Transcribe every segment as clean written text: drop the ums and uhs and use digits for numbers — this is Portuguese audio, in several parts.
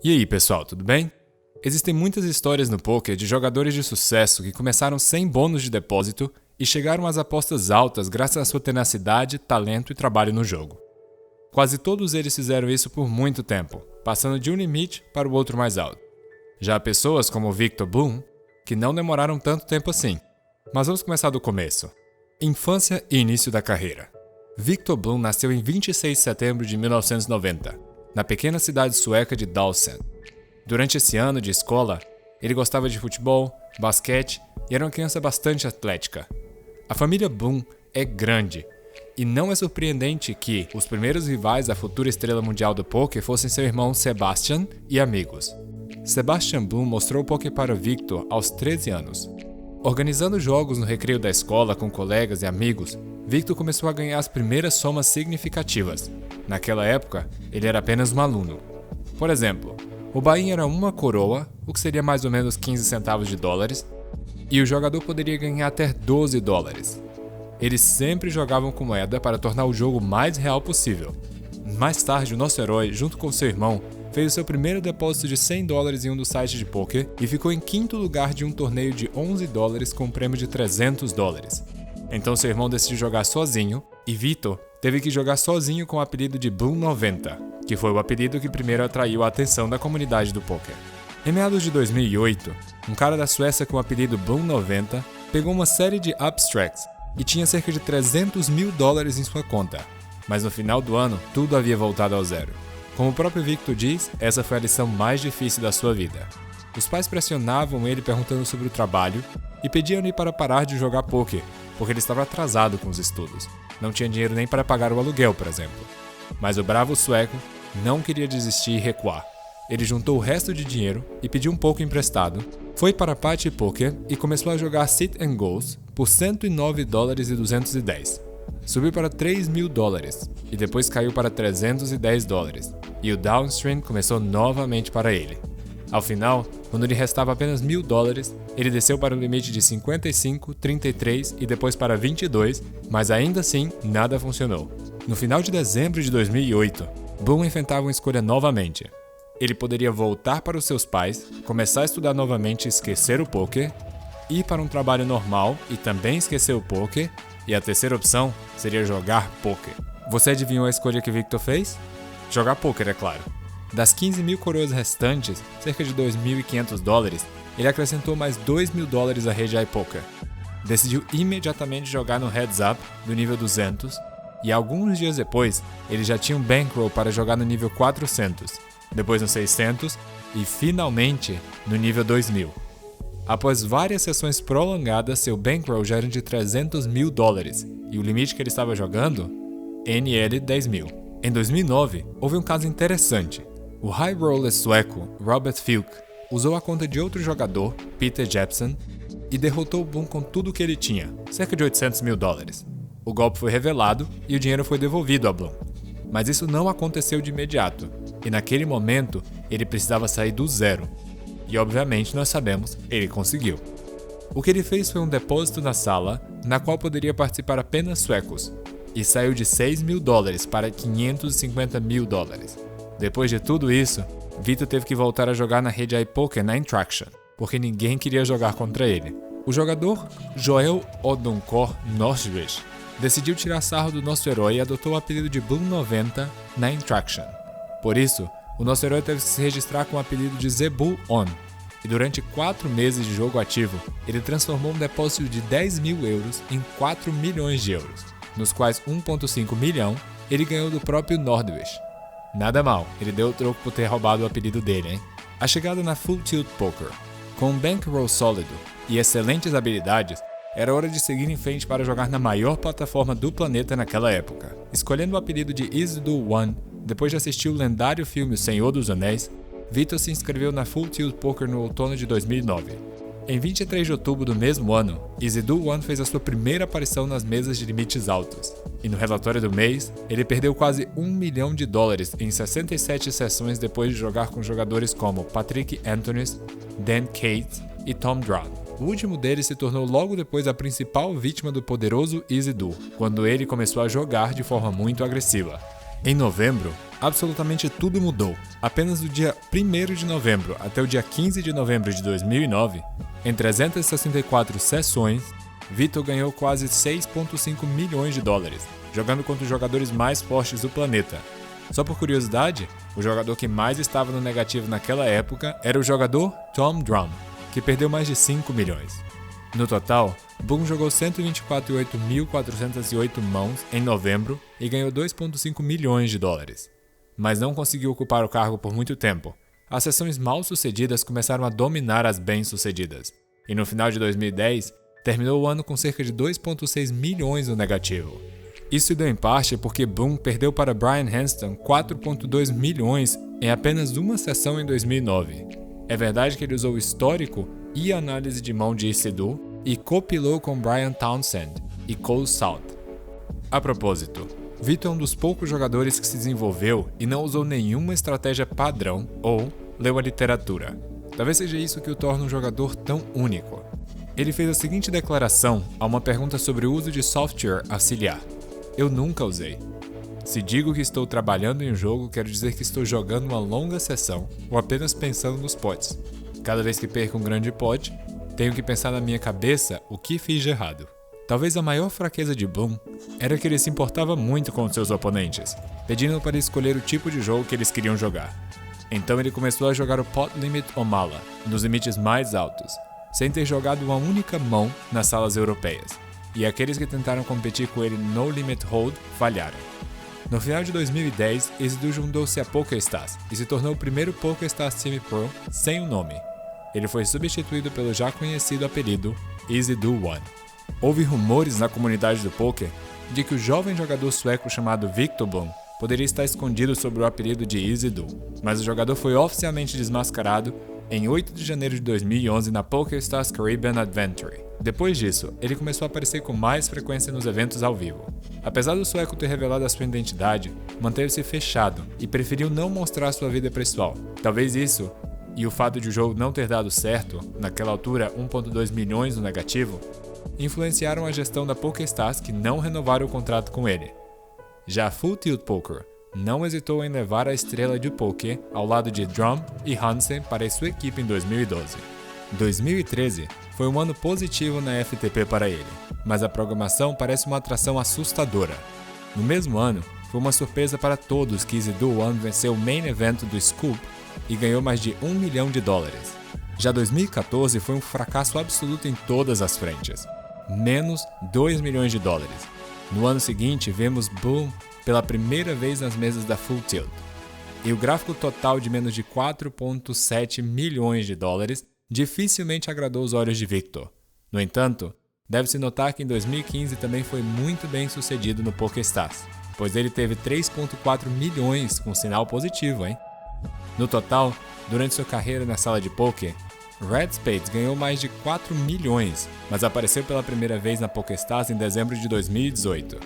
E aí, pessoal, tudo bem? Existem muitas histórias no poker de jogadores de sucesso que começaram sem bônus de depósito e chegaram às apostas altas graças à sua tenacidade, talento e trabalho no jogo. Quase todos eles fizeram isso por muito tempo, passando de um limite para o outro mais alto. Já há pessoas como Victor Bloom, que não demoraram tanto tempo assim. Mas vamos começar do começo. Infância e início da carreira. Victor Bloom nasceu em 26 de setembro de 1990, na pequena cidade sueca de Dalsland. Durante esse ano de escola, ele gostava de futebol, basquete e era uma criança bastante atlética. A família Bloom é grande, e não é surpreendente que os primeiros rivais da futura estrela mundial do poker fossem seu irmão Sebastian e amigos. Sebastian Bloom mostrou o poker para Victor aos 13 anos. Organizando jogos no recreio da escola com colegas e amigos, Victor começou a ganhar as primeiras somas significativas. Naquela época, ele era apenas um aluno. Por exemplo, o buy-in era uma coroa, o que seria mais ou menos 15 centavos de dólares, e o jogador poderia ganhar até 12 dólares. Eles sempre jogavam com moeda para tornar o jogo mais real possível. Mais tarde, o nosso herói, junto com seu irmão, fez o seu primeiro depósito de 100 dólares em um dos sites de poker e ficou em quinto lugar de um torneio de 11 dólares com um prêmio de 300 dólares. Então seu irmão decidiu jogar sozinho e Victor teve que jogar sozinho com o apelido de Bloom 90, que foi o apelido que primeiro atraiu a atenção da comunidade do poker. Em meados de 2008, um cara da Suécia com o apelido Bloom 90 pegou uma série de abstracts e tinha cerca de 300 mil dólares em sua conta, mas no final do ano tudo havia voltado ao zero. Como o próprio Victor diz, essa foi a lição mais difícil da sua vida. Os pais pressionavam ele perguntando sobre o trabalho e pediam-lhe para parar de jogar poker, porque ele estava atrasado com os estudos. Não tinha dinheiro nem para pagar o aluguel, por exemplo. Mas o bravo sueco não queria desistir e recuar. Ele juntou o resto de dinheiro e pediu um pouco emprestado, foi para a Party Poker e começou a jogar Sit and Goes por 109 dólares e 210. Subiu para 3 mil dólares e depois caiu para 310 dólares. E o downstream começou novamente para ele. Ao final, quando lhe restava apenas 1.000 dólares, ele desceu para o limite de 55, 33 e depois para 22, mas ainda assim nada funcionou. No final de dezembro de 2008, Bloom enfrentava uma escolha novamente. Ele poderia voltar para os seus pais, começar a estudar novamente e esquecer o poker, ir para um trabalho normal e também esquecer o poker, e a terceira opção seria jogar poker. Você adivinhou a escolha que Victor fez? Jogar poker, é claro. Das 15 mil coroas restantes, cerca de 2.500 dólares, ele acrescentou mais 2 mil dólares à rede iPoker. Decidiu imediatamente jogar no Heads Up, do nível 200, e alguns dias depois, ele já tinha um bankroll para jogar no nível 400, depois no 600 e, finalmente, no nível 2000. Após várias sessões prolongadas, seu bankroll já era de 300 mil dólares, e o limite que ele estava jogando? NL 10 mil. Em 2009, houve um caso interessante. O high roller sueco Robert Filk usou a conta de outro jogador, Peter Jepsen, e derrotou o Bloom com tudo o que ele tinha, cerca de 800 mil dólares. O golpe foi revelado e o dinheiro foi devolvido a Bloom. Mas isso não aconteceu de imediato, e naquele momento ele precisava sair do zero. E obviamente nós sabemos, ele conseguiu. O que ele fez foi um depósito na sala, na qual poderia participar apenas suecos, e saiu de 6 mil dólares para 550 mil dólares. Depois de tudo isso, Victor teve que voltar a jogar na rede iPoker na Intraction, porque ninguém queria jogar contra ele. O jogador Joel Odunkor Nordvik decidiu tirar sarro do nosso herói e adotou o apelido de Bloom 90 na Intraction. Por isso, o nosso herói teve que se registrar com o apelido de Zebu On, e durante 4 meses de jogo ativo, ele transformou um depósito de 10 mil euros em 4 milhões de euros, nos quais 1,5 milhão ele ganhou do próprio Nordvik. Nada mal, ele deu o troco por ter roubado o apelido dele, hein? A chegada na Full Tilt Poker. Com um bankroll sólido e excelentes habilidades, era hora de seguir em frente para jogar na maior plataforma do planeta naquela época. Escolhendo o apelido de Isildur One, depois de assistir o lendário filme O Senhor dos Anéis, Victor se inscreveu na Full Tilt Poker no outono de 2009. Em 23 de outubro do mesmo ano, Isildur One fez a sua primeira aparição nas mesas de limites altos. E no relatório do mês, ele perdeu quase 1 milhão de dólares em 67 sessões depois de jogar com jogadores como Patrick Anthonys, Dan Cates e Tom Brown. O último deles se tornou logo depois a principal vítima do poderoso Isildur, quando ele começou a jogar de forma muito agressiva. Em novembro, absolutamente tudo mudou. Apenas do dia 1º de novembro até o dia 15 de novembro de 2009, em 364 sessões, Victor ganhou quase 6,5 milhões de dólares, jogando contra os jogadores mais fortes do planeta. Só por curiosidade, o jogador que mais estava no negativo naquela época era o jogador Tom Drum, que perdeu mais de 5 milhões. No total, Boone jogou 128.408 mãos em novembro e ganhou 2,5 milhões de dólares. Mas não conseguiu ocupar o cargo por muito tempo. As sessões mal-sucedidas começaram a dominar as bem-sucedidas, e no final de 2010, terminou o ano com cerca de 2,6 milhões no negativo. Isso deu em parte porque Boone perdeu para Brian Hanston 4,2 milhões em apenas uma sessão em 2009. É verdade que ele usou o histórico e a análise de mão de Isidore e copilou com Brian Townsend e Cole South. A propósito, Victor é um dos poucos jogadores que se desenvolveu e não usou nenhuma estratégia padrão ou leu a literatura. Talvez seja isso que o torna um jogador tão único. Ele fez a seguinte declaração a uma pergunta sobre o uso de software auxiliar. Eu nunca usei. Se digo que estou trabalhando em um jogo, quero dizer que estou jogando uma longa sessão ou apenas pensando nos pods. Cada vez que perco um grande pod, tenho que pensar na minha cabeça o que fiz de errado. Talvez a maior fraqueza de Boone era que ele se importava muito com os seus oponentes, pedindo para escolher o tipo de jogo que eles queriam jogar. Então ele começou a jogar o Pot Limit Omala, nos limites mais altos, sem ter jogado uma única mão nas salas europeias. E aqueles que tentaram competir com ele no Limit Hold falharam. No final de 2010, Isidore juntou-se a PokerStars e se tornou o primeiro PokerStars Team Pro sem o nome. Ele foi substituído pelo já conhecido apelido Isidore One. Houve rumores na comunidade do poker de que o jovem jogador sueco chamado Victor Boone poderia estar escondido sob o apelido de Isidore, mas o jogador foi oficialmente desmascarado em 8 de janeiro de 2011 na PokerStars Caribbean Adventure. Depois disso, ele começou a aparecer com mais frequência nos eventos ao vivo. Apesar do sueco ter revelado a sua identidade, manteve-se fechado e preferiu não mostrar sua vida pessoal. Talvez isso, e o fato de o jogo não ter dado certo, naquela altura 1,2 milhões no negativo, influenciaram a gestão da PokerStars que não renovaram o contrato com ele. Já Full Tilt Poker não hesitou em levar a estrela de poker ao lado de Drum e Hansen para a sua equipe em 2012. 2013 foi um ano positivo na FTP para ele, mas a programação parece uma atração assustadora. No mesmo ano, foi uma surpresa para todos que Isidore One venceu o main event do Scoop e ganhou mais de 1 milhão de dólares. Já 2014 foi um fracasso absoluto em todas as frentes, menos 2 milhões de dólares. No ano seguinte, vemos Boone pela primeira vez nas mesas da Full Tilt. E o gráfico total de menos de 4,7 milhões de dólares dificilmente agradou os olhos de Victor. No entanto, deve-se notar que em 2015 também foi muito bem sucedido no PokerStars, pois ele teve 3,4 milhões com sinal positivo, hein? No total, durante sua carreira na sala de poker, Red Spades ganhou mais de 4 milhões, mas apareceu pela primeira vez na PokerStars em dezembro de 2018.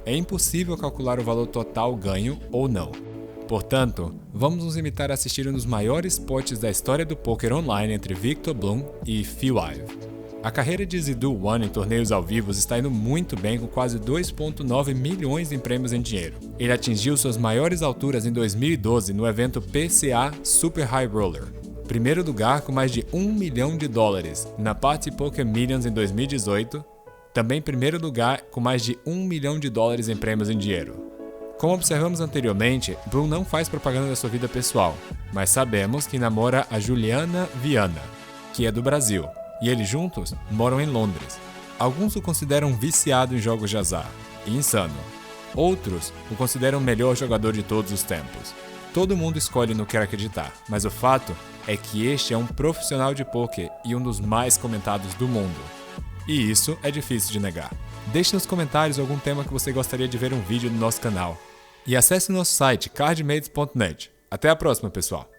É impossível calcular o valor total ganho ou não. Portanto, vamos nos limitar a assistir um dos maiores potes da história do poker online entre Victor Boone e Phil Ive. A carreira de Isidore One em torneios ao vivo está indo muito bem com quase 2,9 milhões em prêmios em dinheiro. Ele atingiu suas maiores alturas em 2012 no evento PCA Super High Roller. Primeiro lugar com mais de 1 milhão de dólares na Party Poker Millions em 2018, também primeiro lugar com mais de 1 milhão de dólares em prêmios em dinheiro. Como observamos anteriormente, Boone não faz propaganda da sua vida pessoal, mas sabemos que namora a Juliana Viana, que é do Brasil, e eles juntos moram em Londres. Alguns o consideram viciado em jogos de azar e insano. Outros o consideram o melhor jogador de todos os tempos. Todo mundo escolhe no que quer acreditar, mas o fato é que este é um profissional de poker e um dos mais comentados do mundo. E isso é difícil de negar. Deixe nos comentários algum tema que você gostaria de ver um vídeo no nosso canal. E acesse nosso site cardmates.net. Até a próxima, pessoal!